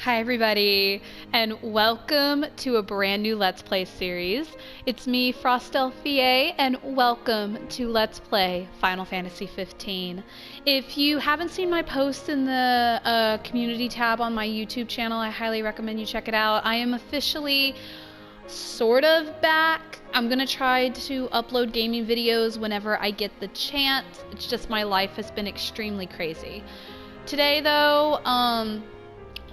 Hi everybody, and welcome to a brand new Let's Play series. It's me, Frostelfie, and welcome to Let's Play Final Fantasy XV. If you haven't seen my post in the community tab on my YouTube channel, I highly recommend you check it out. I am officially sort of back. I'm gonna try to upload gaming videos whenever I get the chance. It's just my life has been extremely crazy. Today though,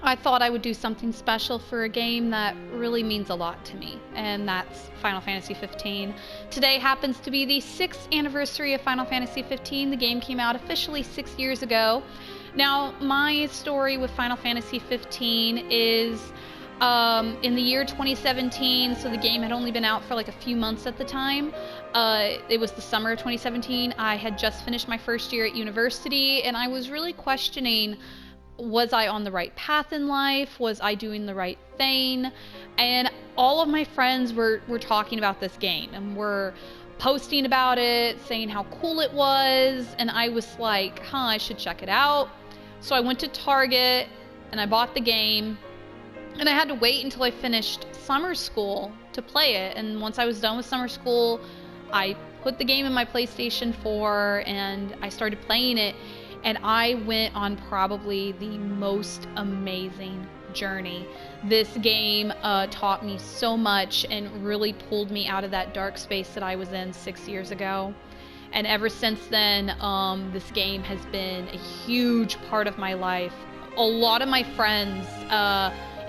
I thought I would do something special for a game that really means a lot to me, and that's Final Fantasy XV. Today happens to be the 6th anniversary of Final Fantasy XV. The game came out officially 6 years ago. Now, my story with Final Fantasy XV is in the year 2017, so the game had only been out for like a few months at the time. It was the summer of 2017. I had just finished my first year at university, and I was really questioning, was I on the right path in life? Was I doing the right thing? And all of my friends were talking about this game and were posting about it, saying how cool it was, and I was like, I should check it out. So I went to Target and I bought the game, and I had to wait until I finished summer school to play it. And once I was done with summer school, I put the game in my PlayStation 4 and I started playing it. And I went on probably the most amazing journey. This game taught me so much and really pulled me out of that dark space that I was in 6 years ago. And ever since then, this game has been a huge part of my life. A lot of my friends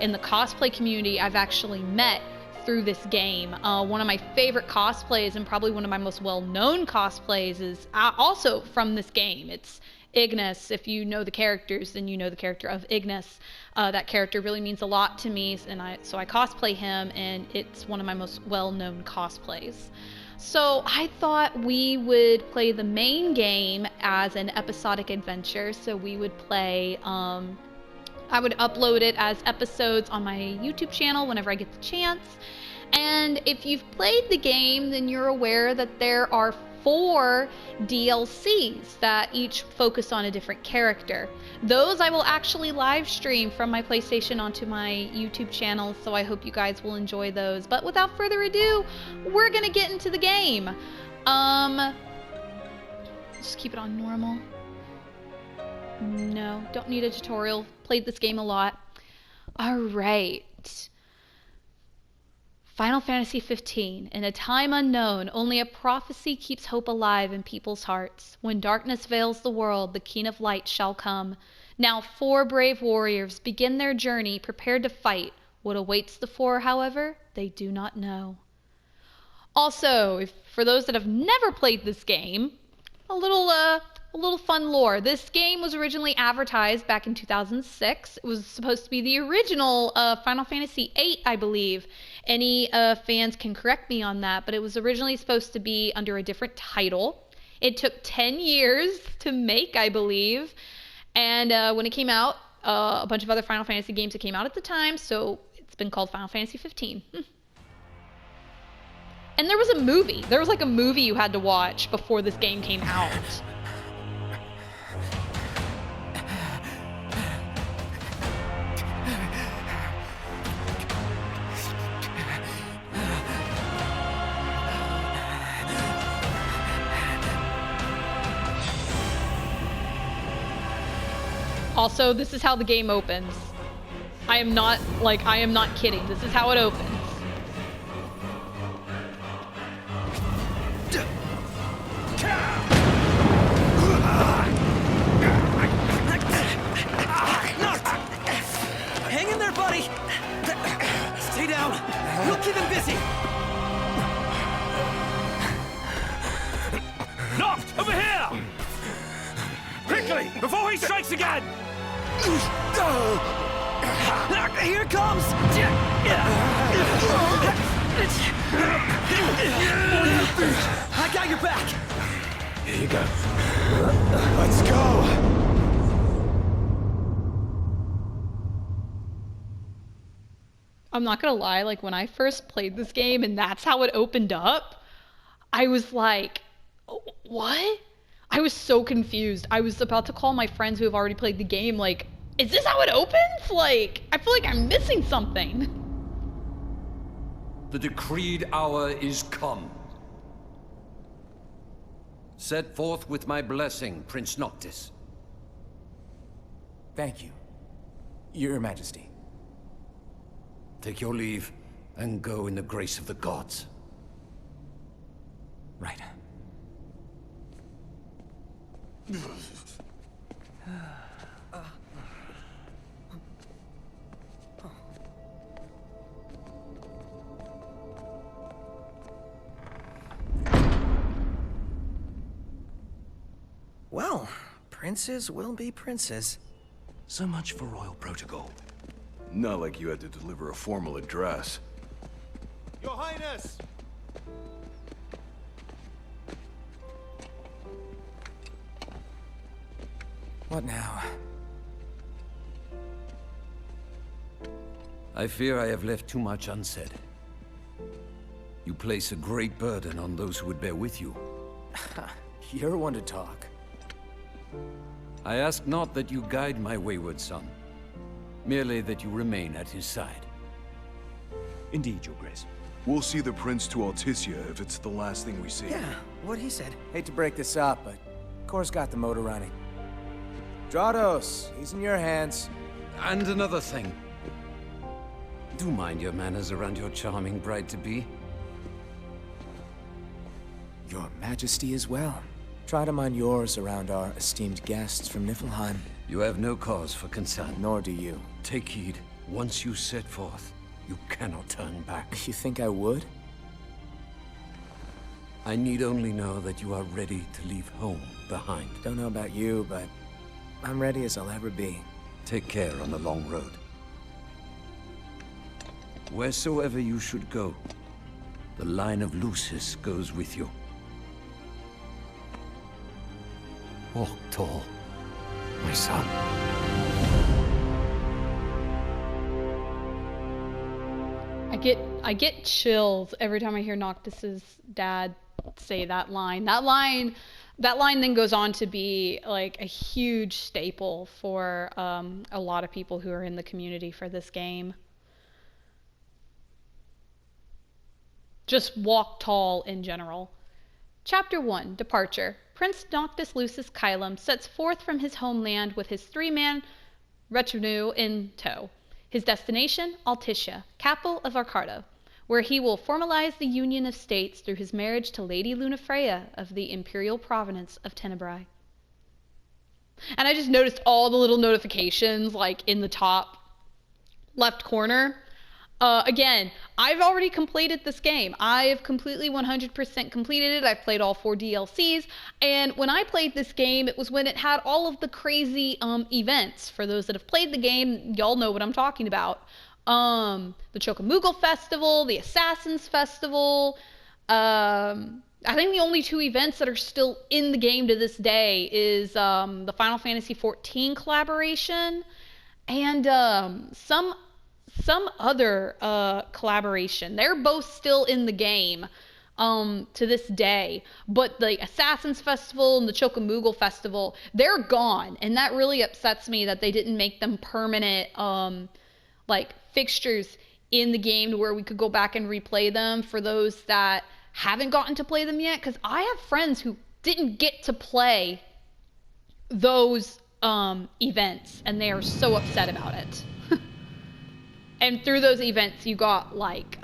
in the cosplay community I've actually met through this game. One of my favorite cosplays, and probably one of my most well-known cosplays, is also from this game. It's Ignis. If you know the characters, then you know the character of Ignis. That character really means a lot to me, and so I cosplay him, and it's one of my most well-known cosplays. So I thought we would play the main game as an episodic adventure. So we would play, I would upload it as episodes on my YouTube channel whenever I get the chance. And if you've played the game, then you're aware that there are 4 DLCs that each focus on a different character. Those I will actually live stream from my PlayStation onto my YouTube channel, so I hope you guys will enjoy those. But without further ado, we're gonna get into the game. Just keep it on normal. No, don't need a tutorial. Played this game a lot. Alright. Final Fantasy XV. In a time unknown, only a prophecy keeps hope alive in people's hearts. When darkness veils the world, the King of Light shall come. Now 4 brave warriors begin their journey, prepared to fight. What awaits the 4, however, they do not know. Also, for those that have never played this game, a little fun lore. This game was originally advertised back in 2006. It was supposed to be the original Final Fantasy VIII, I believe. Any fans can correct me on that, but it was originally supposed to be under a different title. It took 10 years to make, I believe. And when it came out, a bunch of other Final Fantasy games that came out at the time, so it's been called Final Fantasy XV. And there was a movie. There was like a movie you had to watch before this game came out. Also, this is how the game opens. I am not kidding. This is how it opens. Hang in there, buddy! Stay down. We'll keep him busy. Noct, over here! Quickly, before he strikes again! Here it comes! I got your back! Here you go. Let's go! I'm not gonna lie, like when I first played this game and that's how it opened up, I was like, what? I was so confused. I was about to call my friends who have already played the game, like, Is this how it opens? Like, I feel like I'm missing something. The decreed hour is come. Set forth with my blessing, Prince Noctis. Thank you, Your Majesty. Take your leave, and go in the grace of the gods. Right. Well, princes will be princes. So much for royal protocol. Not like you had to deliver a formal address. Your Highness! What now? I fear I have left too much unsaid. You place a great burden on those who would bear with you. You're one to talk. I ask not that you guide my wayward son, merely that you remain at his side. Indeed, Your Grace. We'll see the prince to Alticia if it's the last thing we see. Yeah, what he said. Hate to break this up, but Kor's got the motor running. Drados, he's in your hands. And another thing. Do mind your manners around your charming bride-to-be. Your Majesty as well. Try to mind yours around our esteemed guests from Niflheim. You have no cause for concern. Nor do you. Take heed. Once you set forth, you cannot turn back. You think I would? I need only know that you are ready to leave home behind. Don't know about you, but I'm ready as I'll ever be. Take care on the long road. Wheresoever you should go, the line of Lucis goes with you. Walk tall, my son. I get chills every time I hear Noctis's dad say that line. That line then goes on to be like a huge staple for a lot of people who are in the community for this game. Just walk tall in general. Chapter 1, Departure. Prince Noctis Lucis Caelum sets forth from his homeland with his three-man retinue in tow. His destination, Alticia, capital of Arcardo, where he will formalize the union of states through his marriage to Lady Lunafreya of the imperial province of Tenebrae. And I just noticed all the little notifications like in the top left corner. Again, I've already completed this game. I have completely 100% completed it. I've played all 4 DLCs, and when I played this game, it was when it had all of the crazy events. For those that have played the game, y'all know what I'm talking about. The Chocomoogle Festival, the Assassins Festival. I think the only 2 events that are still in the game to this day is the Final Fantasy XIV collaboration and some other collaboration. They're both still in the game to this day, but the Assassins Festival and the Chocomoogle Festival, they're gone, and that really upsets me that they didn't make them permanent like fixtures in the game to where we could go back and replay them for those that haven't gotten to play them yet, because I have friends who didn't get to play those events, and they are so upset about it. And through those events, you got, like,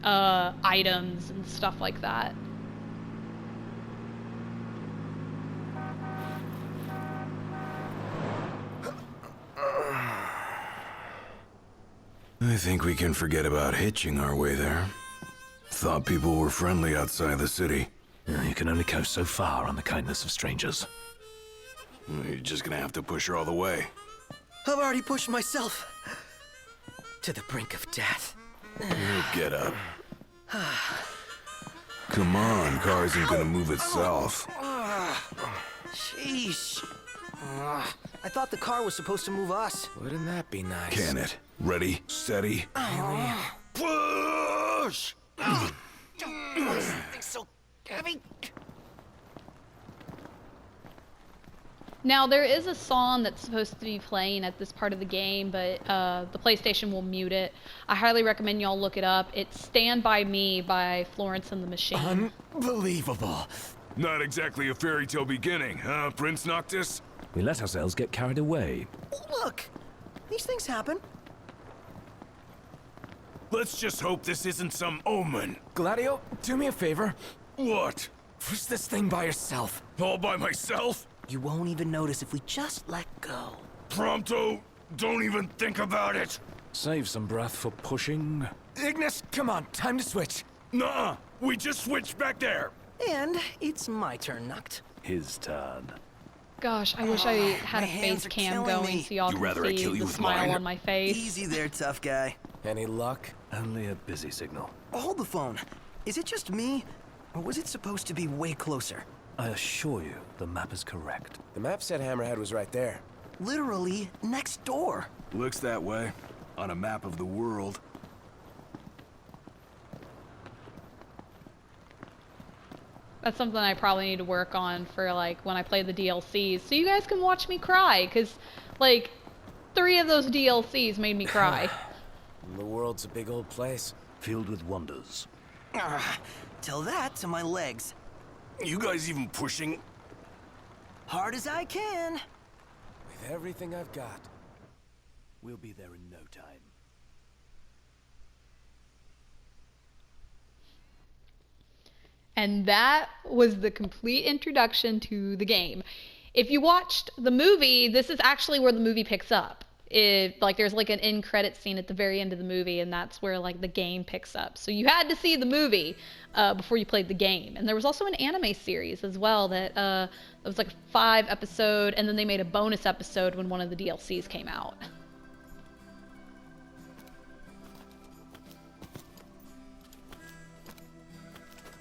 items and stuff like that. I think we can forget about hitching our way there. Thought people were friendly outside the city. You can only go so far on the kindness of strangers. You're just gonna have to push her all the way. I've already pushed myself to the brink of death. Get up. Come on, car isn't gonna move itself. Sheesh. I thought the car was supposed to move us. Wouldn't that be nice? Can it? Ready, steady. Push! It's so heavy. Now, there is a song that's supposed to be playing at this part of the game, but the PlayStation will mute it. I highly recommend y'all look it up. It's Stand By Me by Florence and the Machine. Unbelievable. Not exactly a fairy tale beginning, huh, Prince Noctis? We let ourselves get carried away. Look, these things happen. Let's just hope this isn't some omen. Gladio, do me a favor. What? Push this thing by yourself. All by myself? You won't even notice if we just let go. Prompto, don't even think about it. Save some breath for pushing. Ignis, come on, time to switch. Nuh-uh, we just switched back there. And it's my turn, Noct. His turn. Gosh, I wish I had my a hands face are cam killing going me. so y'all You can rather I see kill you the with smile mine? on my face. Easy there, tough guy. Any luck? Only a busy signal. Hold the phone. Is it just me? Or was it supposed to be way closer? I assure you, the map is correct. The map said Hammerhead was right there. Literally next door. Looks that way. On a map of the world. That's something I probably need to work on for like when I play the DLCs, so you guys can watch me cry, because like 3 of those DLCs made me cry. The world's a big old place. Filled with wonders. Tell that to my legs. You guys even pushing? Hard as I can. With everything I've got. We'll be there in no time. And that was the complete introduction to the game. If you watched the movie, this is actually where the movie picks up. There's like an end credit scene at the very end of the movie, and that's where like the game picks up. So you had to see the movie before you played the game. And there was also an anime series as well that it was like a 5-episode, and then they made a bonus episode when one of the DLCs came out.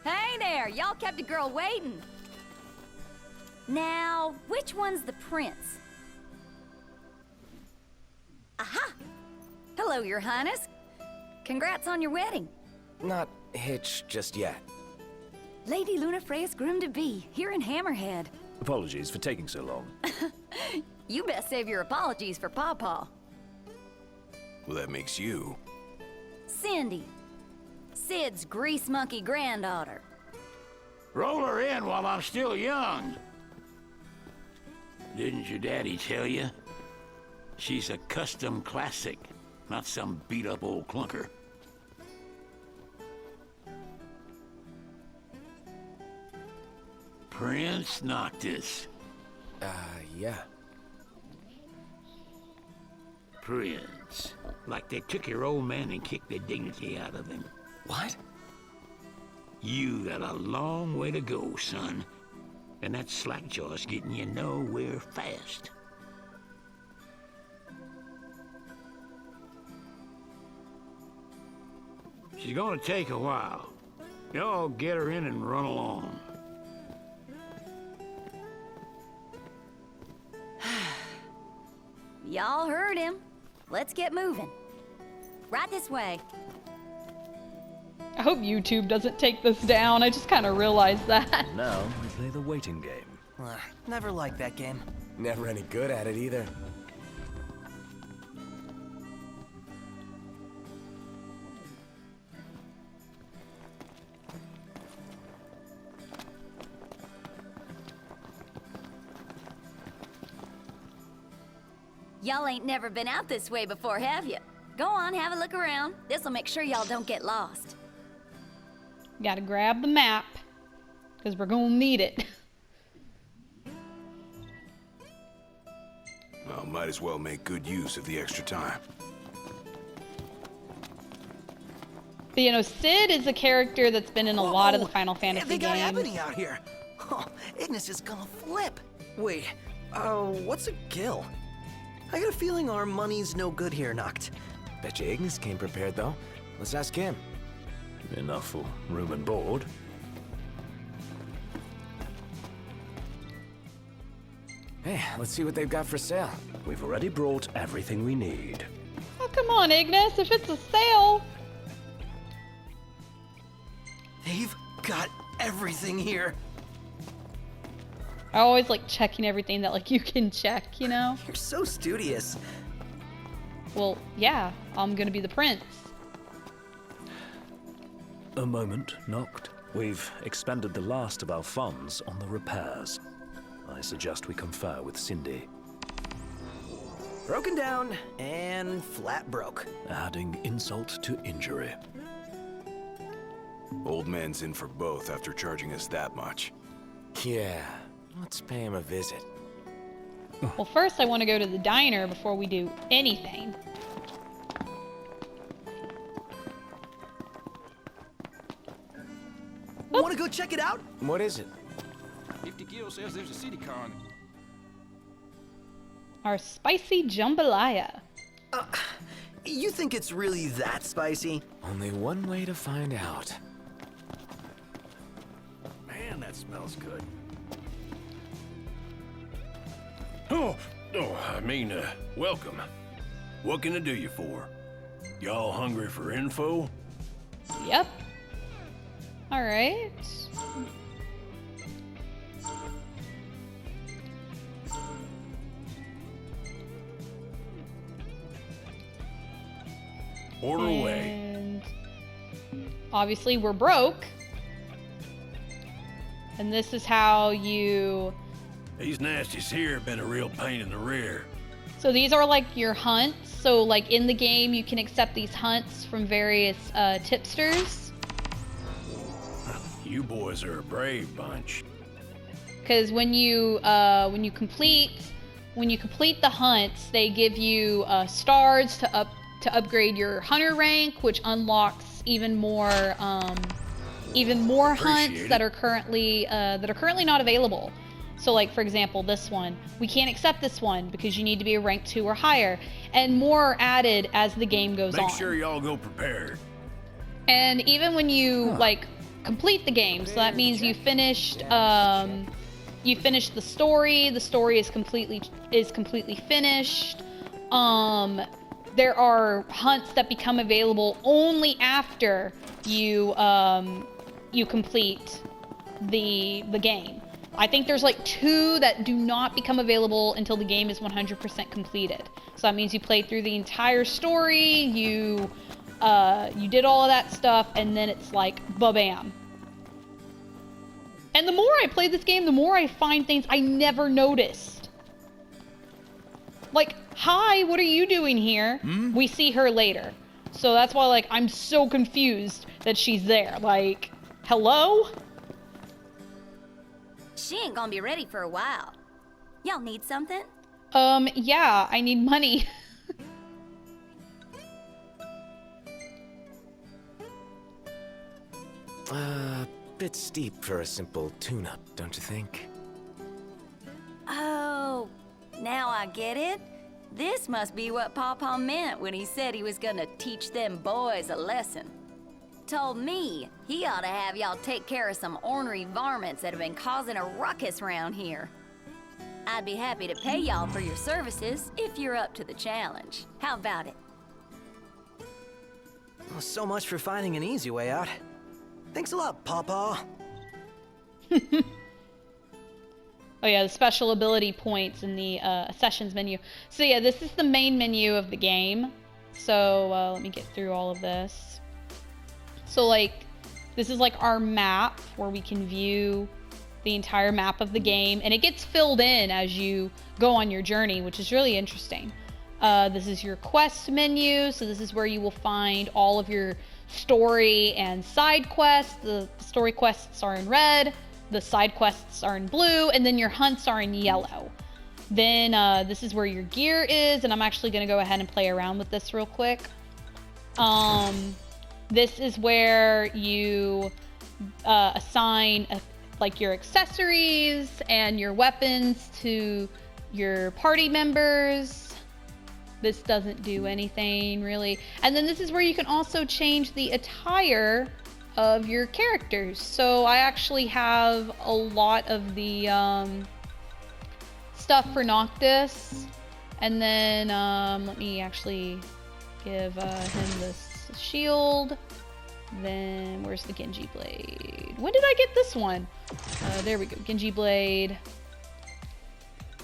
Hey there, y'all kept a girl waiting. Now, which one's the prince? Aha! Hello, Your Highness. Congrats on your wedding. Not hitched just yet. Lady Lunafreya's groom-to-be, here in Hammerhead. Apologies for taking so long. You best save your apologies for Pawpaw. Well, that makes you. Cindy, Sid's grease monkey granddaughter. Roll her in while I'm still young. Didn't your daddy tell you? She's a custom classic, not some beat-up old clunker. Prince Noctis. Yeah. Prince. Like they took your old man and kicked the dignity out of him. What? You got a long way to go, son. And that slackjaw's getting you nowhere fast. She's gonna take a while. Y'all get her in and run along. Y'all heard him. Let's get moving. Right this way. I hope YouTube doesn't take this down. I just kind of realized that. Now we play the waiting game. Never liked that game. Never any good at it either. Y'all ain't never been out this way before, have you? Go on, have a look around. This'll make sure y'all don't get lost. Gotta grab the map, because we're gonna need it. Well, might as well make good use of the extra time. But you know, Sid is a character that's been in a lot of the Final Fantasy They got games. Ebony out here. Oh, Ignis is gonna flip. Wait, what's a gill? I got a feeling our money's no good here, Noct. Bet you Ignis came prepared, though. Let's ask him. Enough for room and board. Hey, let's see what they've got for sale. We've already brought everything we need. Oh, come on, Ignis, if it's a sale. They've got everything here. I always like checking everything that like you can check, you know? You're so studious. Well, yeah, I'm gonna be the prince. A moment, Noct. We've expended the last of our funds on the repairs. I suggest we confer with Cindy. Broken down and flat broke. Adding insult to injury. Old man's in for both after charging us that much. Yeah, let's pay him a visit. Well, first I want to go to the diner before we do anything. Want to go check it out? What is it? 50 Gil says there's a city car on it. Our spicy jambalaya. You think it's really that spicy? Only one way to find out. Man, that smells good. Oh, welcome. What can I do you for? Y'all hungry for info? Yep. Alright. Order away. And obviously we're broke. And this is how you... These nasties here have been a real pain in the rear. So these are like your hunts. So like in the game you can accept these hunts from various tipsters. You boys are a brave bunch. Because when you complete the hunts, they give you stars to upgrade your hunter rank, which unlocks even more hunts that are currently not available. So like for example, this one, we can't accept this one because you need to be a rank 2 or higher, and more are added as the game goes on. Make sure y'all go prepared. And even when you like complete the game, so that means you finished the story. The story is completely finished. There are hunts that become available only after you complete the game. I think there's like 2 that do not become available until the game is 100% completed. So that means you played through the entire story, you did all of that stuff, and then it's like ba-bam. And the more I play this game, the more I find things I never noticed. Like, hi, what are you doing here? We see her later. So that's why, like, I'm so confused that she's there. Like, hello? She ain't gonna be ready for a while. Y'all need something? Yeah, I need money. Bit steep for a simple tune-up, don't you think? Oh, now I get it. This must be what Pawpaw meant when he said he was gonna teach them boys a lesson. Told me he ought to have y'all take care of some ornery varmints that have been causing a ruckus around here. I'd be happy to pay y'all for your services if you're up to the challenge. How about it? Well, so much for finding an easy way out. Thanks a lot, Pawpaw. Oh yeah, the special ability points in the sessions menu. So yeah, this is the main menu of the game. So let me get through all of this. So like, this is like our map where we can view the entire map of the game, and it gets filled in as you go on your journey, which is really interesting. This is your quest menu, so this is where you will find all of your story and side quests. The story quests are in red, the side quests are in blue, and then your hunts are in yellow. Then this is where your gear is, and I'm actually going to go ahead and play around with this real quick. This is where you assign like your accessories and your weapons to your party members. This doesn't do anything really. And then this is where you can also change the attire of your characters. So I actually have a lot of the stuff for Noctis. And then let me actually give him this shield. Then where's the Genji blade? When did I get this one? There we go, Genji blade.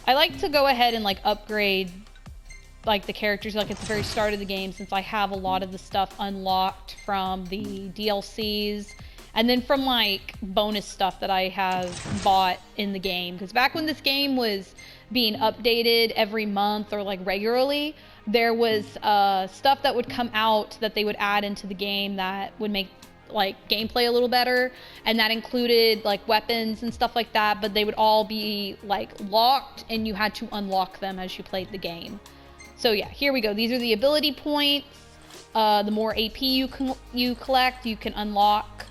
I like to go ahead and like upgrade like the characters like at the very start of the game, since I have a lot of the stuff unlocked from the DLCs and then from like bonus stuff that I have bought in the game. Because back when this game was being updated every month or like regularly, there was stuff that would come out that they would add into the game that would make like gameplay a little better, and that included like weapons and stuff like that, but they would all be like locked and you had to unlock them as you played the game. So yeah, here we go. These are the ability points. The more AP you collect, you can unlock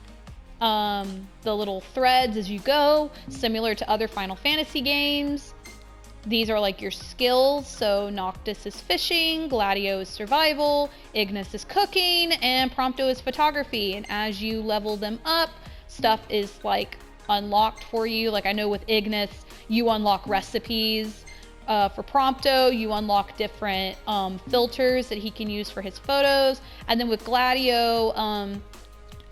the little threads as you go, similar to other Final Fantasy games. These are like your skills. So Noctis is fishing, Gladio is survival, Ignis is cooking, and Prompto is photography. And as you level them up, stuff is like unlocked for you. Like I know with Ignis, you unlock recipes. For Prompto, you unlock different filters that he can use for his photos. And then with Gladio,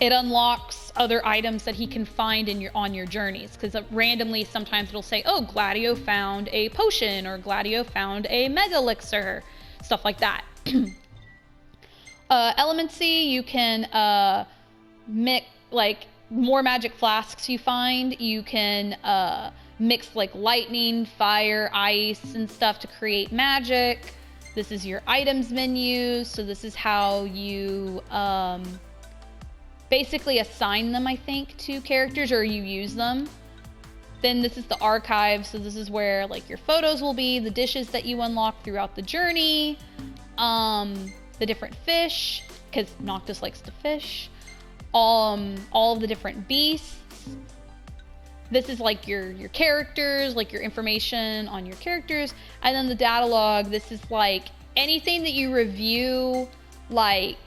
it unlocks other items that he can find on your journeys. Because randomly, sometimes it'll say, oh, Gladio found a potion, or Gladio found a mega elixir, stuff like that. Elemency, you can mix, like, more magic flasks you find. You can mix like lightning, fire, ice, and stuff to create magic. This is your items menu. So this is how you basically assign them, I think, to characters, or you use them. Then this is the archive. So this is where like your photos will be, the dishes that you unlock throughout the journey, the different fish, because Noctis likes to fish, all of the different beasts. This is like your characters, like your information on your characters. And then the data log, this is like anything that you review, like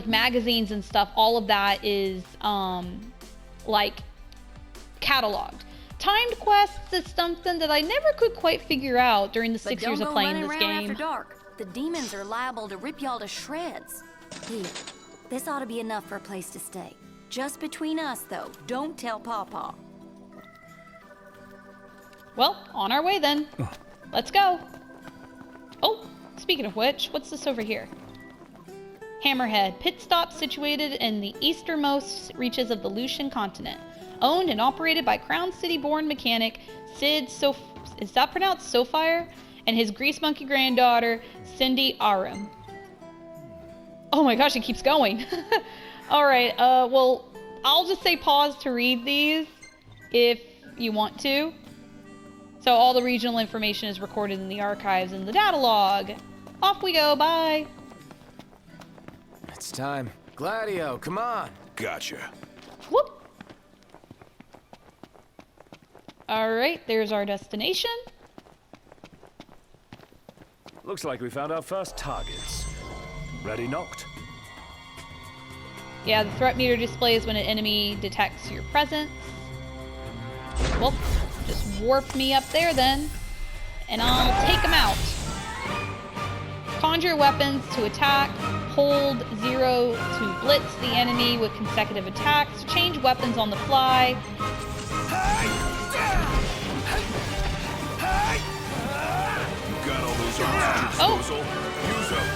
magazines and stuff, all of that is like cataloged. Timed quests is something that I never could quite figure out during the 6 years of playing this game. After dark. The demons are liable to rip y'all to shreds. Here, this ought to be enough for a place to stay. Just between us, though. Don't tell Pawpaw. Well, on our way then. Let's go. Oh, speaking of which, what's this over here? Hammerhead, pit stop situated in the easternmost reaches of the Lucian continent. Owned and operated by Crown City-born mechanic Sid is that pronounced Sofire? And his grease monkey granddaughter, Cindy Arum. Oh my gosh, it keeps going. Alright, well, I'll just say pause to read these if you want to. So all the regional information is recorded in the archives and the data log. Off we go, bye! It's time. Gladio, come on! Gotcha. Whoop! Alright, there's our destination. Looks like we found our first targets. Ready, Noct? Yeah, the threat meter displays when an enemy detects your presence. Well, just warp me up there then, and I'll take them out. Conjure weapons to attack. Hold 0 to blitz the enemy with consecutive attacks. Change weapons on the fly. You got all those arms at your disposal. Use them.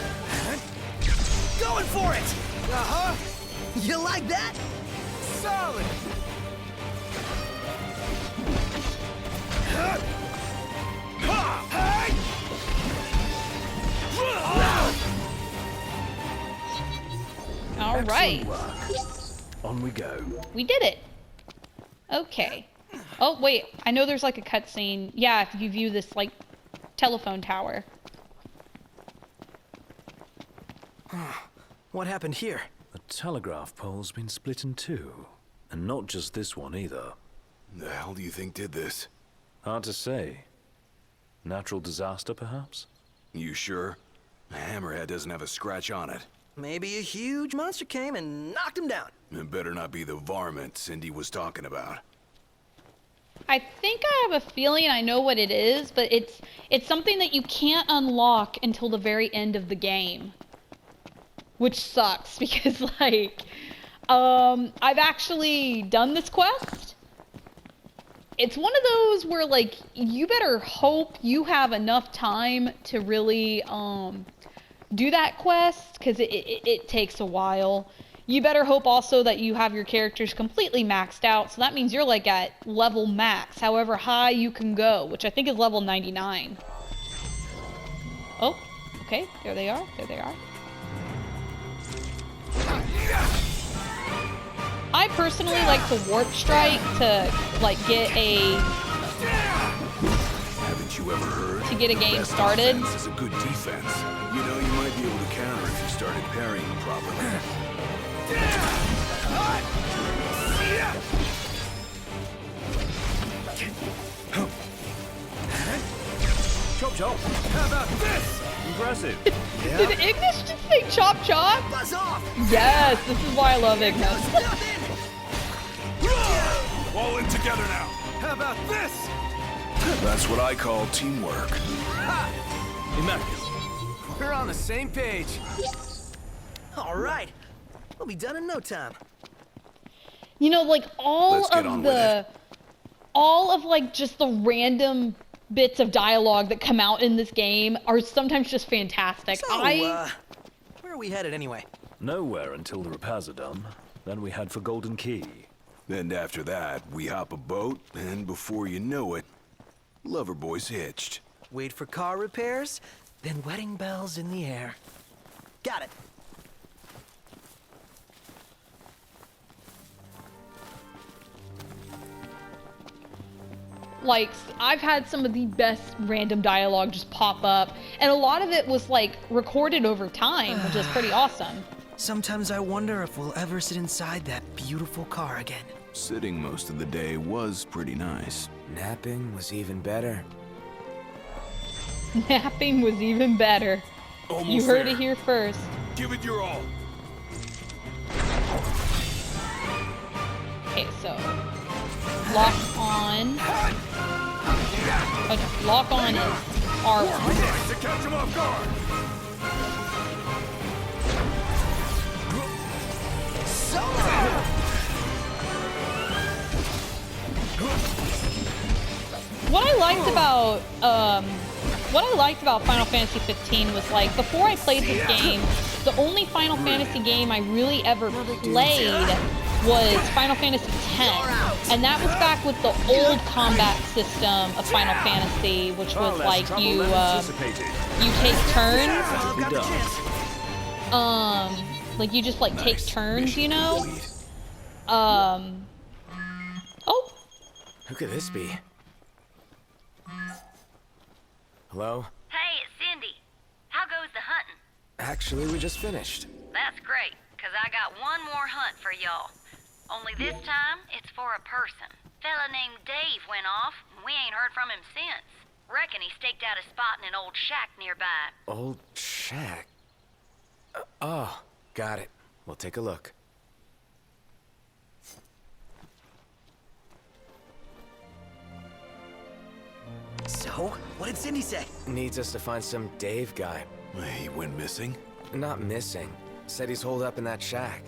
Going for it! Uh-huh. You like that? Solid! All right. On we go. We did it. Okay. Oh, wait. I know there's like a cutscene. Yeah, if you view this like telephone tower. What happened here? The telegraph pole's been split in two. And not just this one either. The hell do you think did this? Hard to say. Natural disaster, perhaps? You sure? Hammerhead doesn't have a scratch on it. Maybe a huge monster came and knocked him down. It better not be the varmint Cindy was talking about. I think I have a feeling I know what it is, but it's something that you can't unlock until the very end of the game. Which sucks, because, like, I've actually done this quest. it's one of those where like you better hope you have enough time to really do that quest, because it takes a while. You better hope also that you have your characters completely maxed out, so that means you're like at level max, however high you can go, which I think is level 99. Oh, okay, there they are, there they are. I personally like to warp strike to like get a Haven't you ever heard? to get a game started. This is a good defense. You know, you might be able to counter if you started parrying properly. Chop chop. How about this? Impressive. Did Ignis just say chop chop? Buzz off! Yes, this is why I love Ignis. Nothing! All in together now. How about this? That's what I call teamwork. Immaculate. We're on the same page. All right. We'll be done in no time. You know, like Let's get on with all of like just the random bits of dialogue that come out in this game are sometimes just fantastic. So, where are we headed anyway? Nowhere until the repairs are done. Then we head for Golden Key. Then after that, we hop a boat, and before you know it, Loverboy's hitched. Wait for car repairs, then wedding bells in the air. Got it. Like, I've had some of the best random dialogue just pop up, and a lot of it was like recorded over time, which is pretty awesome. Sometimes I wonder if we'll ever sit inside that beautiful car again. Sitting most of the day was pretty nice. Napping was even better. Napping was even better. Almost You heard there. it here first. Give it your all. Okay, so lock on. Oh no, lock on is R1. To catch him off guard. What I liked about Final Fantasy 15 was like before I played this game, the only Final Fantasy game I really ever played was Final Fantasy X, and that was back with the old combat system of Final Fantasy, which was like you take turns. Got the chance. Like you just like take turns, you know. Oh, Who could this be? Hello? Hey, it's Cindy. How goes the hunting? Actually, we just finished. That's great, 'cause I got one more hunt for y'all. Only this time, it's for a person. Fella named Dave went off, and we ain't heard from him since. Reckon he staked out a spot in an old shack nearby. Old shack. Oh, got it. We'll take a look. So, what did Cindy say? Needs us to find some Dave guy. He went missing? Not missing. Said he's holed up in that shack.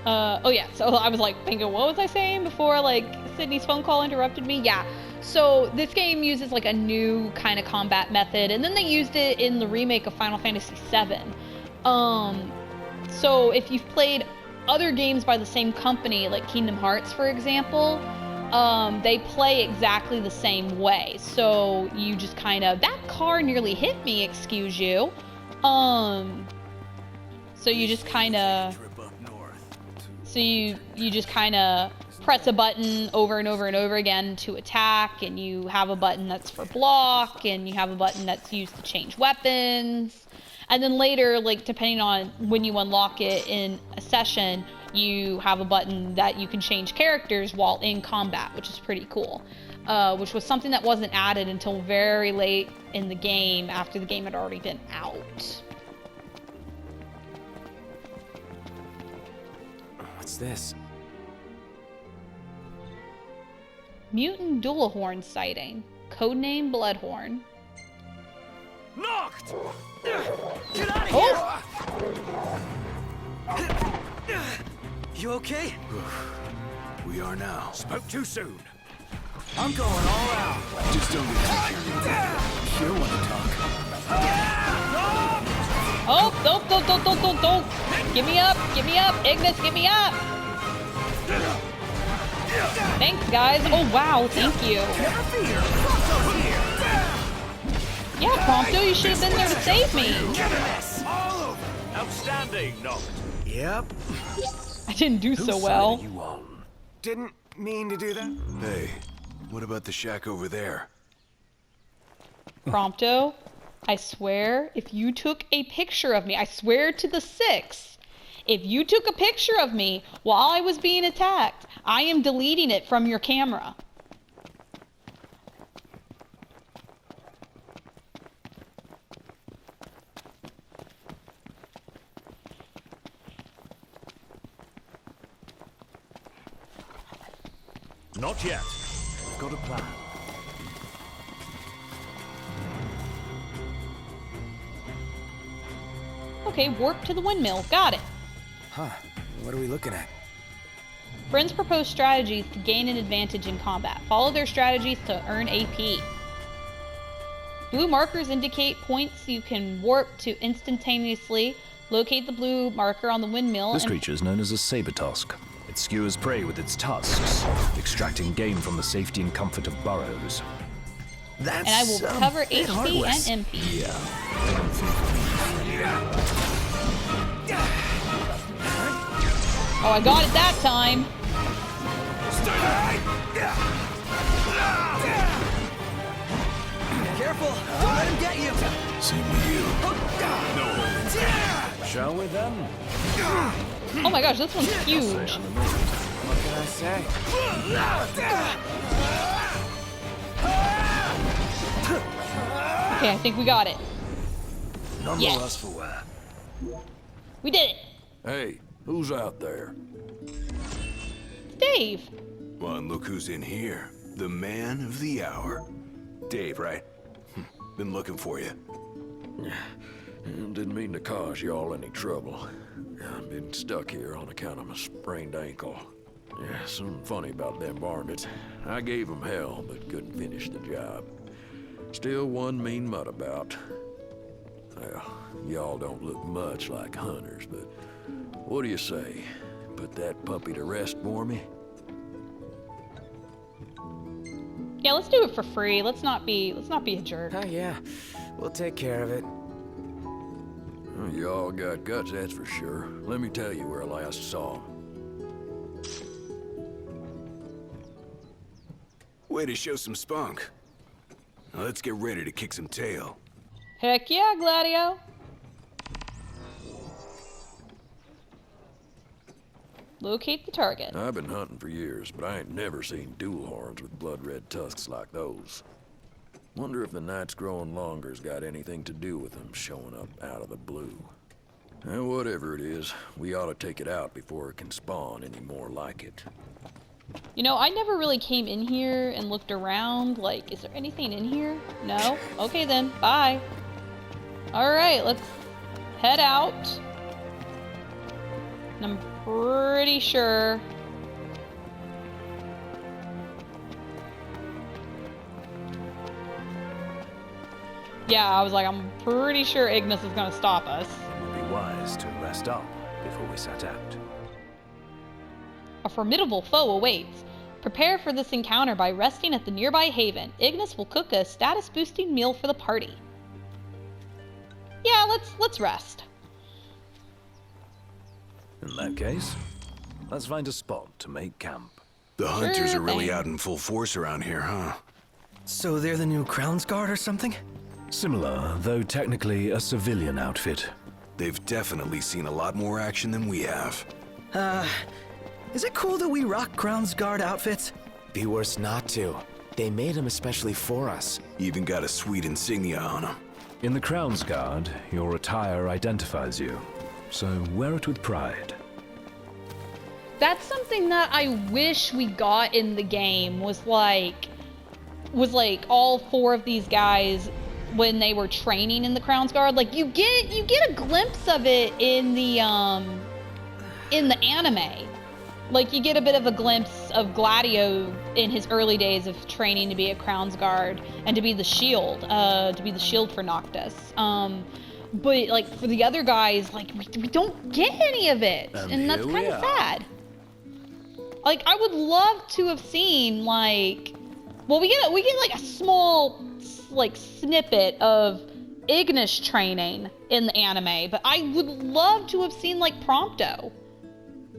oh yeah, so I was like thinking, what was I saying before like Sydney's phone call interrupted me? Yeah, so this game uses like a new kind of combat method, and then they used it in the remake of Final Fantasy VII. So if you've played other games by the same company, like Kingdom Hearts, for example, they play exactly the same way. So you just kind of, that car nearly hit me, excuse you. So you just kind of, you just kind of press a button over and over and over again to attack, and you have a button that's for block, and you have a button that's used to change weapons. And then later, like depending on when you unlock it in a session, you have a button that you can change characters while in combat, which is pretty cool. Which was something that wasn't added until very late in the game, after the game had already been out. What's this? Mutant Dualhorn sighting. Codename Bloodhorn. Knocked! Get out of Oh! here! You okay? We are now. Spoke too soon. I'm going all out. Just don't get too carried away. Sure want to talk. Oh, don't. Give me up, Ignis, give me up. Thanks, guys. Oh, wow, thank you. Yeah, Prompto, you should have been there to save me. All over. Outstanding, Noct. Yep. I didn't do so well. You on? Didn't mean to do that. Hey, what about the shack over there? Prompto, I swear, if you took a picture of me, I swear to the 6, if you took a picture of me while I was being attacked, I am deleting it from your camera. Not yet. I've got a plan. Okay, warp to the windmill. Got it. Huh. What are we looking at? Friends propose strategies to gain an advantage in combat. Follow their strategies to earn AP. Blue markers indicate points you can warp to instantaneously. Locate the blue marker on the windmill. This creature is known as a saber-tusk. It skewers prey with its tusks, extracting game from the safety and comfort of burrows. That's And I will cover HP heartless. and MP. Oh, I got it that time. Careful! Don't let him get you! Same to you. Shall we then? Oh my gosh, this one's huge. What can I say? Okay, I think we got it. None Yes. the less for wear. We did it. Hey, who's out there? It's Dave. Well, and look who's in here. The man of the hour. Dave, right? Been looking for you. Didn't mean to cause y'all any trouble. I've been stuck here on account of my sprained ankle. Yeah, something funny about them varmints. I gave them hell, but couldn't finish the job. Still one mean mutt about. Well, y'all don't look much like hunters, but what do you say? Put that puppy to rest for me? Yeah, let's do it for free. Let's not be a jerk. Oh, yeah. We'll take care of it. Well, y'all got guts, that's for sure. Let me tell you where I last saw him. Way to show some spunk. Now let's get ready to kick some tail. Heck yeah, Gladio. Locate the target. I've been hunting for years, but I ain't never seen dual horns with blood-red tusks like those. Wonder if the night's growing longer's got anything to do with them showing up out of the blue. And whatever it is, we ought to take it out before it can spawn any more like it. You know, I never really came in here and looked around. Like, is there anything in here? No? Okay then, bye. Alright, let's head out. And I'm pretty sure... Yeah, I was like, I'm pretty sure Ignis is gonna stop us. It would be wise to rest up before we set out. A formidable foe awaits. Prepare for this encounter by resting at the nearby haven. Ignis will cook a status-boosting meal for the party. Yeah, let's rest. In that case, let's find a spot to make camp. The hunters Sure are really thing. out in full force around here, huh? So they're the new Crown's Guard or something? Similar, though technically a civilian outfit. They've definitely seen a lot more action than we have. Is it cool that we rock Crown's Guard outfits? Be worse not to. They made them especially for us. Even got a sweet insignia on them. In the Crown's Guard, your attire identifies you, so wear it with pride. That's something that I wish we got in the game, was like all 4 of these guys when they were training in the Crown's Guard. Like you get a glimpse of it in the anime. Like, you get a bit of a glimpse of Gladio in his early days of training to be a Crownsguard and to be the shield for Noctis. But, like, for the other guys, like, we don't get any of it. And that's kind of sad. Like, I would love to have seen, like... Well, we get like, a small, like, snippet of Ignis training in the anime. But I would love to have seen, like, Prompto.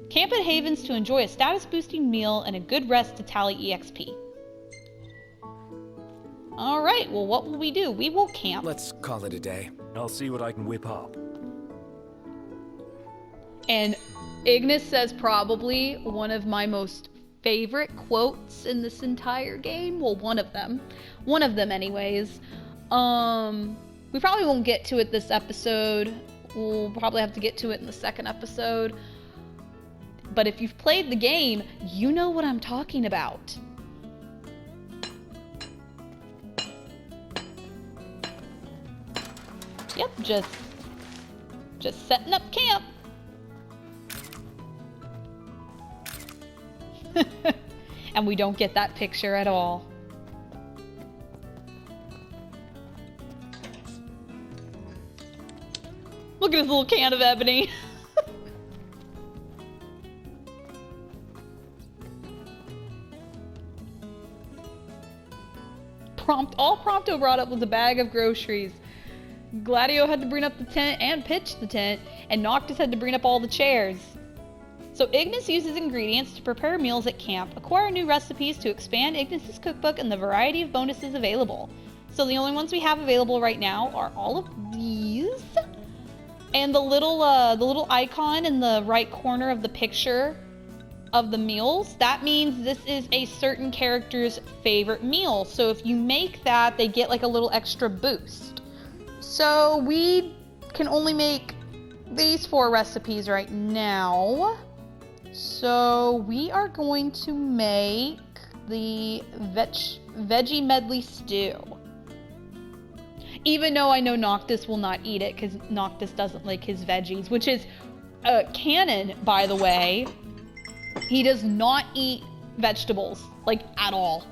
Camp at Havens to enjoy a status-boosting meal and a good rest to tally EXP. Alright, well, what will we do? We will camp. Let's call it a day. I'll see what I can whip up. And Ignis says probably one of my most favorite quotes in this entire game. Well, one of them. One of them, anyways. We probably won't get to it this episode. We'll probably have to get to it in the second episode. But if you've played the game, you know what I'm talking about. Yep, just setting up camp. And we don't get that picture at all. Look at his little can of ebony. All Prompto brought up was a bag of groceries. Gladio had to bring up the tent and pitch the tent, and Noctis had to bring up all the chairs. So Ignis uses ingredients to prepare meals at camp, acquire new recipes to expand Ignis's cookbook and the variety of bonuses available. So the only ones we have available right now are all of these. And the little icon in the right corner of the picture of the meals, that means this is a certain character's favorite meal. So if you make that, they get like a little extra boost. So we can only make these 4 recipes right now. So we are going to make the veggie medley stew. Even though I know Noctis will not eat it because Noctis doesn't like his veggies, which is canon, by the way. He does not eat vegetables, like, at all.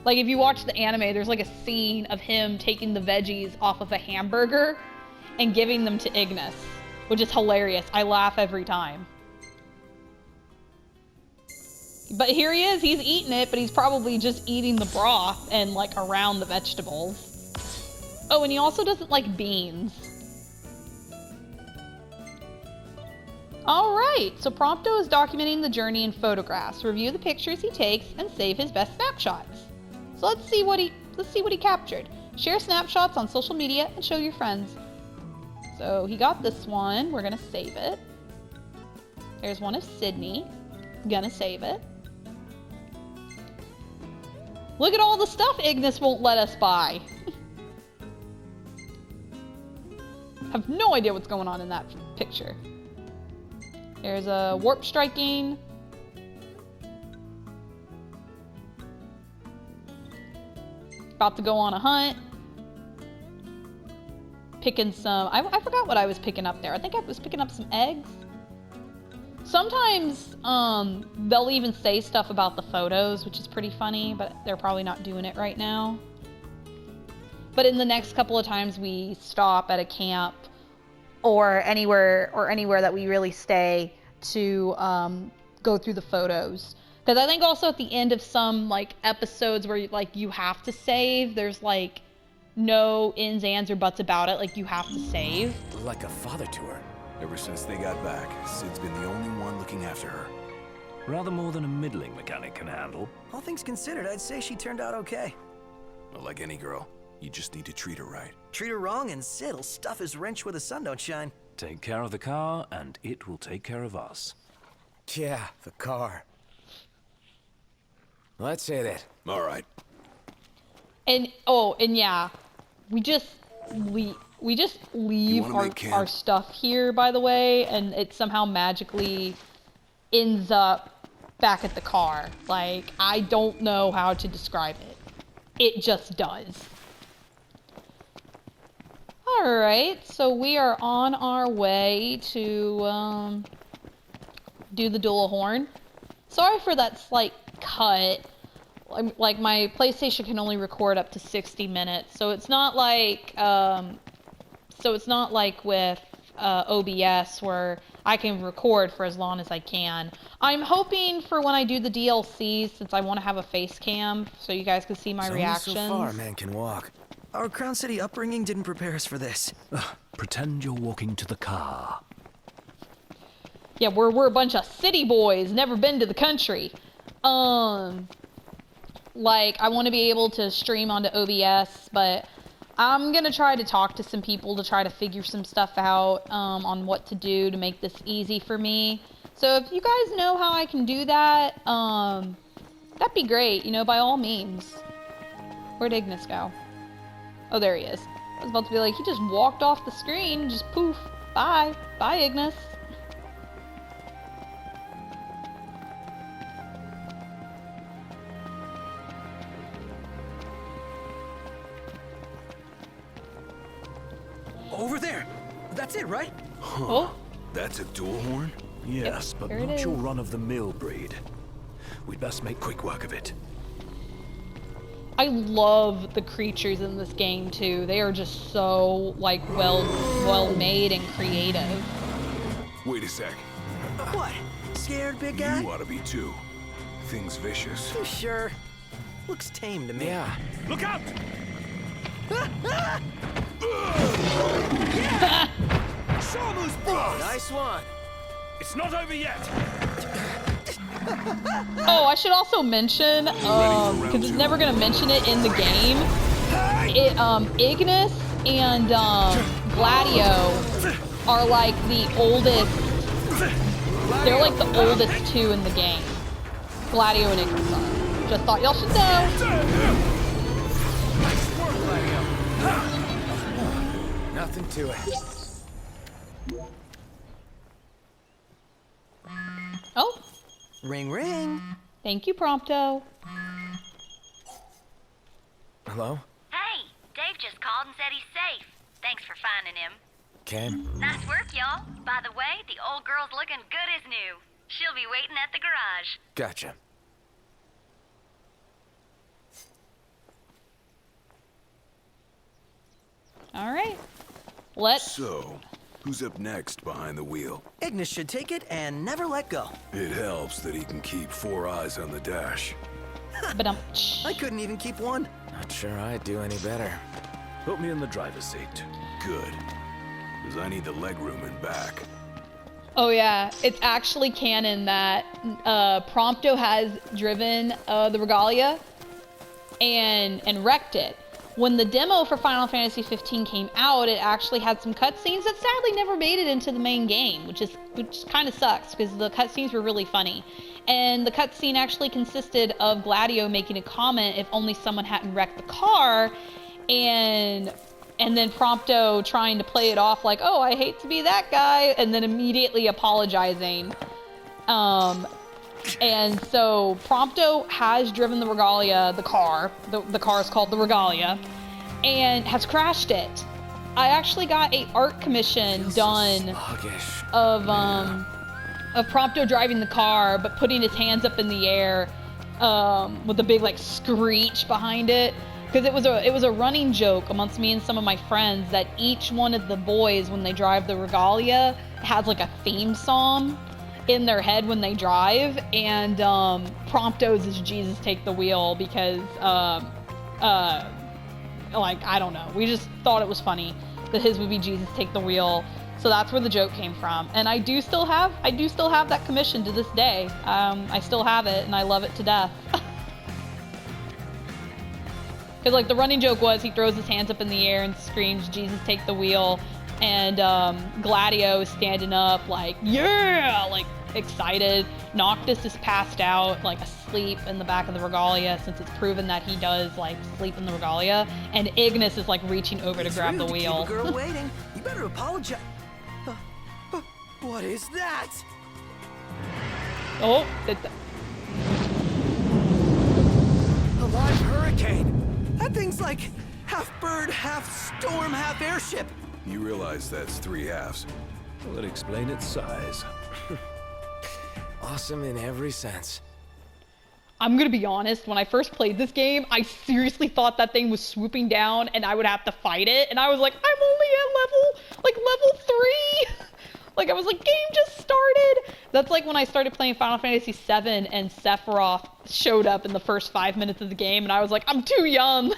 Like, if you watch the anime, there's like a scene of him taking the veggies off of a hamburger and giving them to Ignis, which is hilarious. I laugh every time. But here he is, he's eating it, but he's probably just eating the broth and, like, around the vegetables. Oh, and he also doesn't like beans. Alright, so Prompto is documenting the journey in photographs. Review the pictures he takes and save his best snapshots. So let's see what he captured. Share snapshots on social media and show your friends. So he got this one. We're gonna save it. There's one of Sydney. Gonna save it. Look at all the stuff Ignis won't let us buy. Have no idea what's going on in that picture. There's a warp striking. About to go on a hunt. Picking some... I forgot what I was picking up there. I think I was picking up some eggs. Sometimes they'll even say stuff about the photos, which is pretty funny, but they're probably not doing it right now. But in the next couple of times we stop at a camp or anywhere that we really stay to go through the photos. Because I think also at the end of some like episodes where like you have to save, there's like no ins, ands, or buts about it. Like you have to save. Like a father to her. Ever since they got back, Sid's been the only one looking after her. Rather more than a middling mechanic can handle. All things considered, I'd say she turned out okay. Well, like any girl, you just need to treat her right. Treat her wrong and Sid'll stuff his wrench where the sun don't shine. Take care of the car, and it will take care of us. Yeah, the car. Let's hit it. All right. And yeah, we just leave our stuff here, by the way, and it somehow magically ends up back at the car. Like, I don't know how to describe it. It just does. Alright, so we are on our way to do the dual horn. Sorry for that slight cut. Like my PlayStation can only record up to 60 minutes, so it's not like with OBS where I can record for as long as I can. I'm hoping for when I do the DLC, since I want to have a face cam so you guys can see my reactions. So far, man can walk. Our Crown City upbringing didn't prepare us for this. Pretend you're walking to the car. Yeah, we're a bunch of city boys, never been to the country. Like, I want to be able to stream onto OBS, but I'm gonna try to talk to some people to try to figure some stuff out on what to do to make this easy for me. So if you guys know how I can do that, that'd be great, you know, by all means. Where'd Ignis go? Oh, there he is. I was about to be like, he just walked off the screen, just poof. Bye. Bye, Ignis. Over there. That's it, right? Oh. That's a dual horn? Yes, but here it not your is. run-of-the-mill breed. We'd best make quick work of it. I love the creatures in this game too. They are just so like well made and creative. Wait a sec. What? Scared, big guy? You ought to be too. Thing's vicious. You sure? Looks tame to me. Yeah. Look out! Shamu's boss! Nice one. It's not over yet. Oh, I should also mention, because it's never gonna mention it in the game. Ignis and Gladio are like the oldest. They're like the oldest two in the game. Gladio and Ignis are. Just thought y'all should know. Nothing to it. Oh, Ring, ring. thank you, Prompto. Hello? Hey, Dave just called and said he's safe. Thanks for finding him. Ken? Nice work, y'all. By the way, the old girl's looking good as new. She'll be waiting at the garage. Gotcha. All right, let's. So, who's up next behind the wheel? Ignis should take it and never let go. It helps that he can keep 4 eyes on the dash. But I couldn't even keep one. Not sure I'd do any better. Put me in the driver's seat. Good. Because I need the legroom in back. Oh yeah, it's actually canon that Prompto has driven the Regalia and wrecked it. When the demo for Final Fantasy 15 came out, it actually had some cutscenes that sadly never made it into the main game, which kind of sucks because the cutscenes were really funny. And the cutscene actually consisted of Gladio making a comment if only someone hadn't wrecked the car, and then Prompto trying to play it off like, oh, I hate to be that guy, and then immediately apologizing. And so Prompto has driven the Regalia, the car is called the Regalia, and has crashed it. I actually got a art commission done of Prompto driving the car, but putting his hands up in the air with a big like screech behind it. Because it was a running joke amongst me and some of my friends that each one of the boys, when they drive the Regalia, has like a theme song in their head when they drive, and Prompto's is Jesus Take the Wheel because like, I don't know, we just thought it was funny that his would be Jesus Take the Wheel, so that's where the joke came from. And I do still have that commission to this day. I still have it and I love it to death. Because like the running joke was he throws his hands up in the air and screams Jesus Take the Wheel, and Gladio is standing up like, yeah, like excited. Noctis is passed out, like asleep in the back of the Regalia, since it's proven that he does like sleep in the Regalia, and Ignis is like reaching over to grab the wheel. Keep a girl waiting. You better apologize. What is that? Oh, A live hurricane. That thing's like half bird, half storm, half airship. You realize that's 3 halves. Will it explain its size? awesome in every sense. I'm gonna be honest, when I first played this game, I seriously thought that thing was swooping down and I would have to fight it, and I was like, I'm only at level 3! Like, I was like, game just started! That's like when I started playing Final Fantasy VII and Sephiroth showed up in the first 5 minutes of the game, and I was like, I'm too young!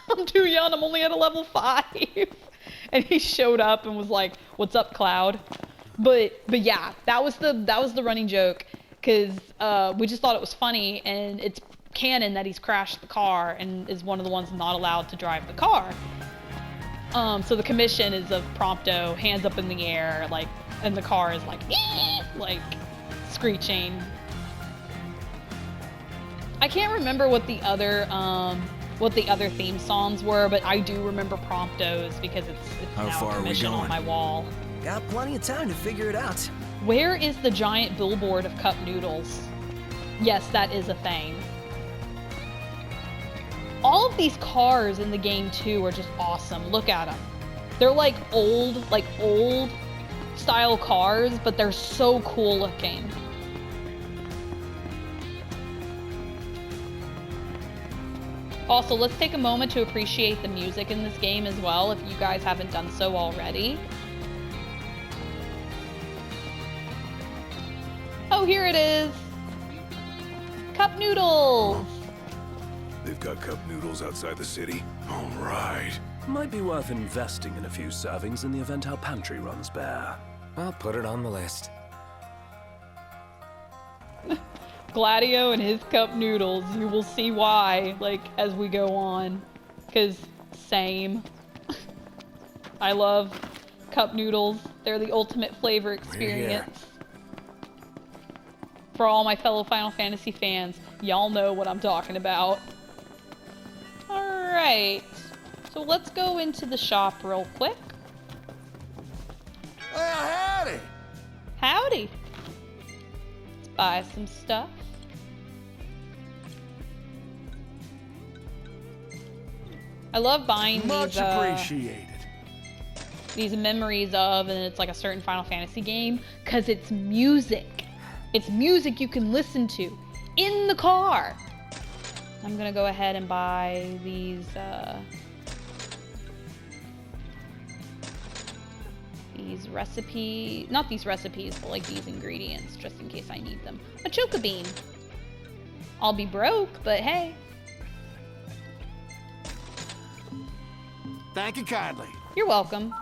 I'm too young, I'm only at a level 5! And he showed up and was like, what's up, Cloud? But yeah, that was the running joke. Because we just thought it was funny, and it's canon that he's crashed the car and is one of the ones not allowed to drive the car. So the commission is of Prompto, hands up in the air, like, and the car is like, like, screeching. I can't remember what the other theme songs were, but I do remember Prompto's because it's How now far a are we commission on going? my wall. Got plenty of time to figure it out. Where is the giant billboard of cup noodles? Yes, that is a thing. All of these cars in the game too are just awesome. Look at them. They're like old style cars, but they're so cool looking. Also, let's take a moment to appreciate the music in this game as well, if you guys haven't done so already. Oh, here it is! Cup noodles! They've got cup noodles outside the city? All right. Might be worth investing in a few servings in the event our pantry runs bare. I'll put it on the list. Gladio and his cup noodles, you will see why, like, as we go on. 'Cause, same. I love cup noodles. They're the ultimate flavor experience. For all my fellow Final Fantasy fans, y'all know what I'm talking about. Alright, so let's go into the shop real quick. Well, howdy! Howdy! Let's buy some stuff. I love buying Much appreciated. these memories of, and it's like a certain Final Fantasy game, because it's music. It's music you can listen to in the car. I'm gonna go ahead and buy these recipes, not these recipes, but like these ingredients, just in case I need them. A choca bean. I'll be broke, but hey. Thank you kindly. You're welcome.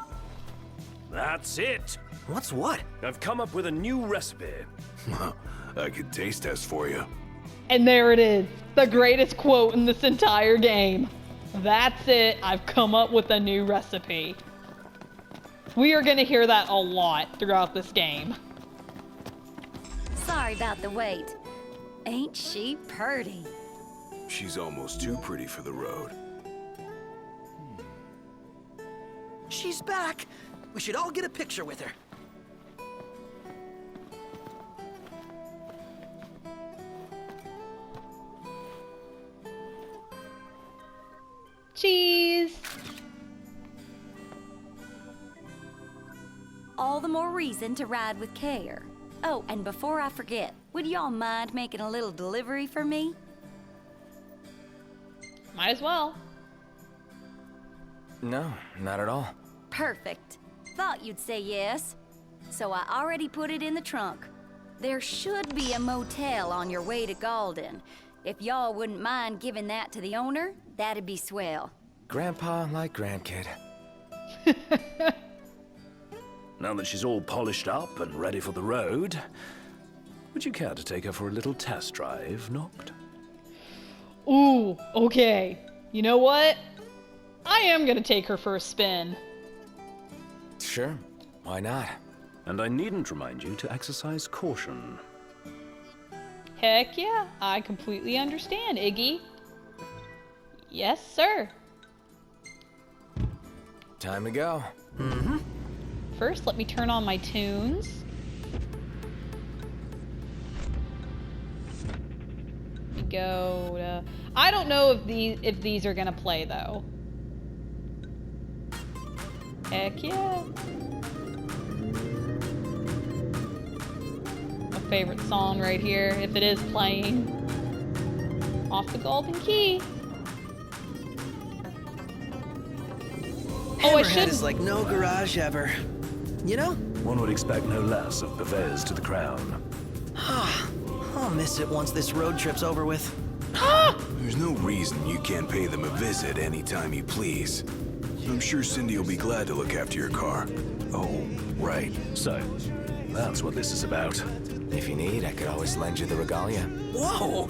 That's it! What's what? I've come up with a new recipe. I could taste test for you. And there it is, the greatest quote in this entire game. That's it, I've come up with a new recipe. We are gonna hear that a lot throughout this game. Sorry about the wait. Ain't she purty? She's almost too pretty for the road. She's back. We should all get a picture with her. Cheese! All the more reason to ride with care. Oh, and before I forget, would y'all mind making a little delivery for me? Might as well. No, not at all. Perfect. Thought you'd say yes. So I already put it in the trunk. There should be a motel on your way to Galden. If y'all wouldn't mind giving that to the owner, that'd be swell. Grandpa like grandkid. Now that she's all polished up and ready for the road, would you care to take her for a little test drive, Noct? Ooh, okay. You know what? I am gonna take her for a spin. Sure, why not? And I needn't remind you to exercise caution. Heck yeah, I completely understand, Iggy. Yes, sir. Time to go. Mm-hmm. First, let me turn on my tunes. We go to... I don't know if these are gonna play though. Heck yeah. What favorite song right here, if it is playing. Off the Golden Key. Oh, I Hammerhead should. is like no garage ever. You know? One would expect no less of Purveyors to the crown. I'll miss it once this road trip's over with. There's no reason you can't pay them a visit anytime you please. I'm sure Cindy will be glad to look after your car. Oh, right. So, that's what this is about. If you need, I could always lend you the regalia. Whoa!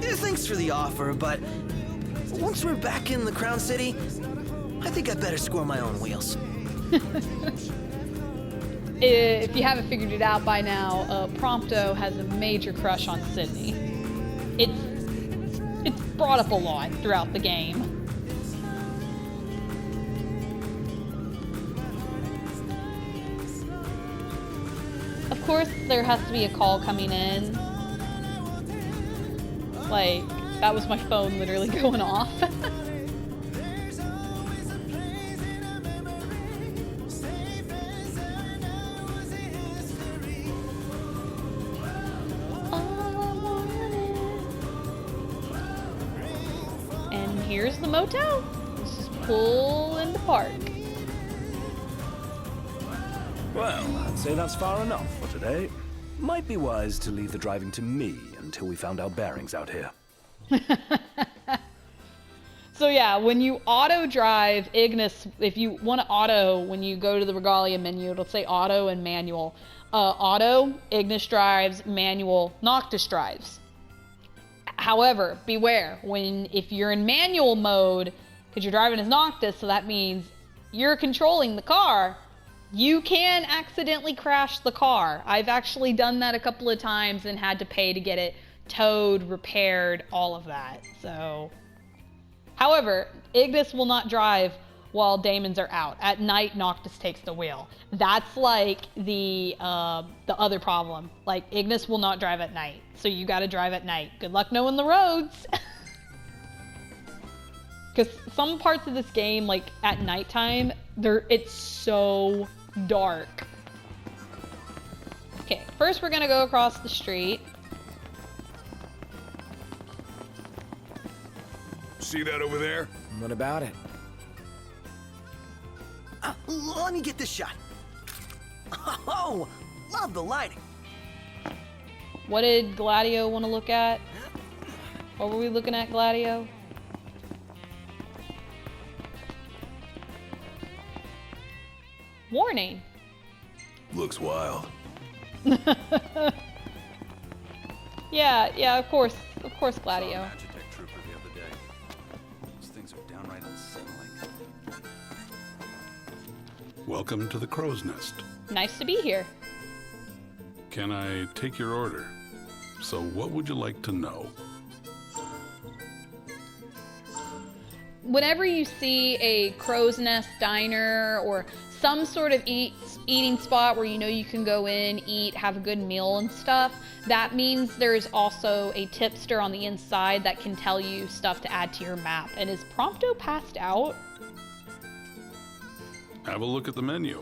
Thanks for the offer, but once we're back in the Crown City, I think I'd better score my own wheels. If you haven't figured it out by now, Prompto has a major crush on Sydney. It's brought up a lot throughout the game. Of course, there has to be a call coming in. Like, that was my phone literally going off. And here's the motel. Let's just pull in the park. Well, I'd say that's far enough for today. Might be wise to leave the driving to me until we found our bearings out here. So yeah, when you auto drive Ignis, if you want to auto, when you go to the Regalia menu, it'll say auto and manual. Auto, Ignis drives; manual, Noctis drives. However, beware, if you're in manual mode, because you're driving as Noctis, so that means you're controlling the car, you can accidentally crash the car. I've actually done that a couple of times and had to pay to get it towed, repaired, all of that. So, however, Ignis will not drive while Daemons are out. At night, Noctis takes the wheel. That's like the other problem. Like, Ignis will not drive at night, so you gotta drive at night. Good luck knowing the roads. Because some parts of this game, like at nighttime, it's so dark. Okay, first we're gonna go across the street. See that over there? What about it? Let me get this shot. Oh, love the lighting. What did Gladio want to look at? What were we looking at, Gladio? Warning. Looks wild. Yeah, of course, Gladio. Welcome to the Crow's Nest. Nice to be here. Can I take your order? So what would you like to know? Whenever you see a Crow's Nest diner or some sort of eating spot where you know you can go in, eat, have a good meal and stuff, that means there's also a tipster on the inside that can tell you stuff to add to your map. And is Prompto passed out? Have a look at the menu.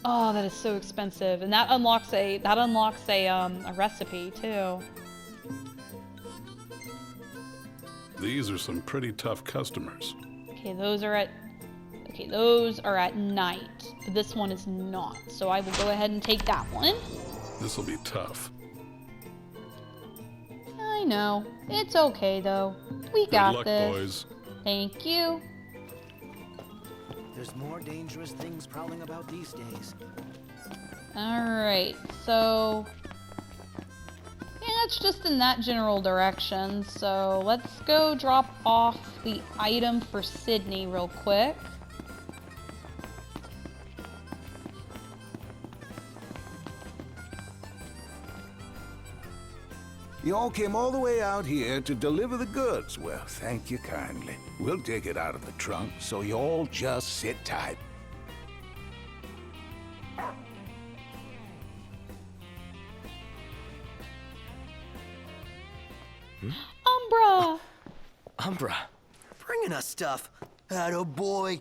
Oh, that is so expensive, and that unlocks a recipe too. These are some pretty tough customers. Okay, those are at night, but this one is not. So I will go ahead and take that one. This will be tough. I know. It's okay though. We got Good luck, this. boys. Thank you. There's more dangerous things prowling about these days. Alright, so yeah, it's just in that general direction. So let's go drop off the item for Sydney real quick. You all came all the way out here to deliver the goods. Well, thank you kindly. We'll take it out of the trunk, so you all just sit tight. Umbra! Umbra, bringing us stuff. Atta boy.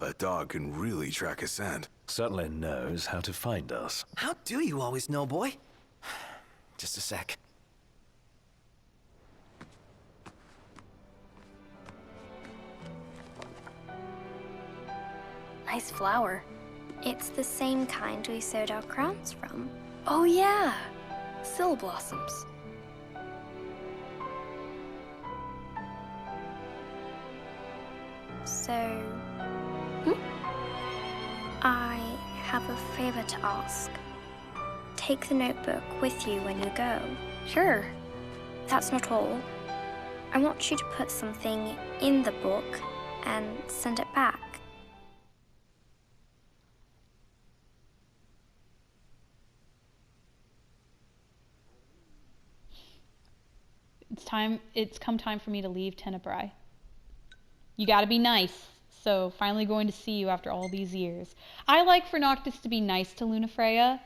That dog can really track a scent. certainly knows how to find us. How do you always know, boy? Just a sec. Nice flower. It's the same kind we sewed our crowns from. Oh yeah, Syl blossoms. So, I have a favor to ask. Take the notebook with you when you go. Sure. That's not all. I want you to put something in the book and send it back. It's come time for me to leave Tenebrae. You gotta be nice. So finally going to see you after all these years. I like for Noctis to be nice to Lunafreya.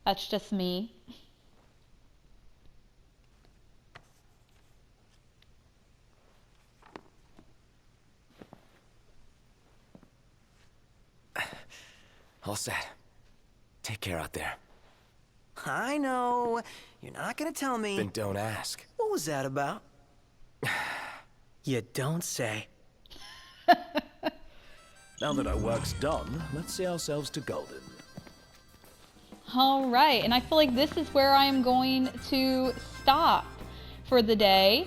That's just me. All set. Take care out there. I know. You're not gonna tell me. Then don't ask. What was that about? You don't say. Now that our work's done, let's see ourselves to Golden. All right, and I feel like this is where I am going to stop for the day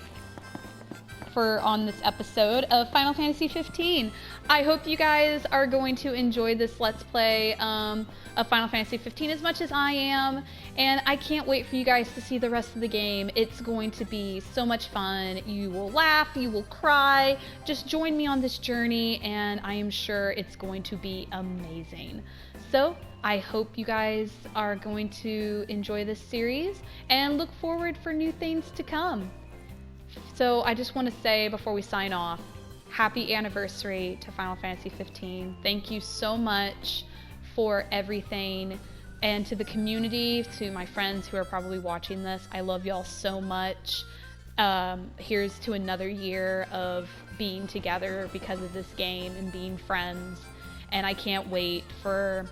on this episode of Final Fantasy 15. I hope you guys are going to enjoy this Let's Play of Final Fantasy 15 as much as I am, and I can't wait for you guys to see the rest of the game. It's going to be so much fun. You will laugh, you will cry. Just join me on this journey, and I am sure it's going to be amazing. So, I hope you guys are going to enjoy this series and look forward for new things to come. So I just want to say before we sign off, happy anniversary to Final Fantasy 15. Thank you so much for everything, and to the community, to my friends who are probably watching this. I love y'all so much. Here's to another year of being together because of this game and being friends, and I can't wait for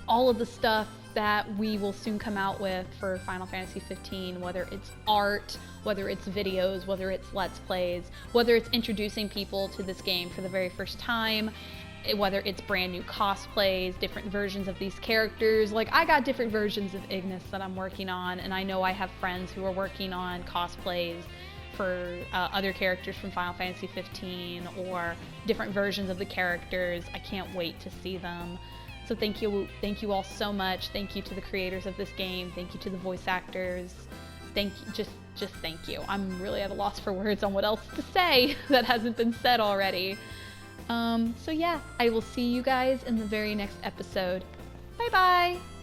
all of the stuff that we will soon come out with for Final Fantasy 15, whether it's art, whether it's videos, whether it's Let's Plays, whether it's introducing people to this game for the very first time, whether it's brand new cosplays, different versions of these characters. Like, I got different versions of Ignis that I'm working on, and I know I have friends who are working on cosplays for other characters from Final Fantasy 15 or different versions of the characters. I can't wait to see them. So thank you all so much. Thank you to the creators of this game. Thank you to the voice actors. Thank you, just thank you. I'm really at a loss for words on what else to say that hasn't been said already. So yeah, I will see you guys in the very next episode. Bye bye!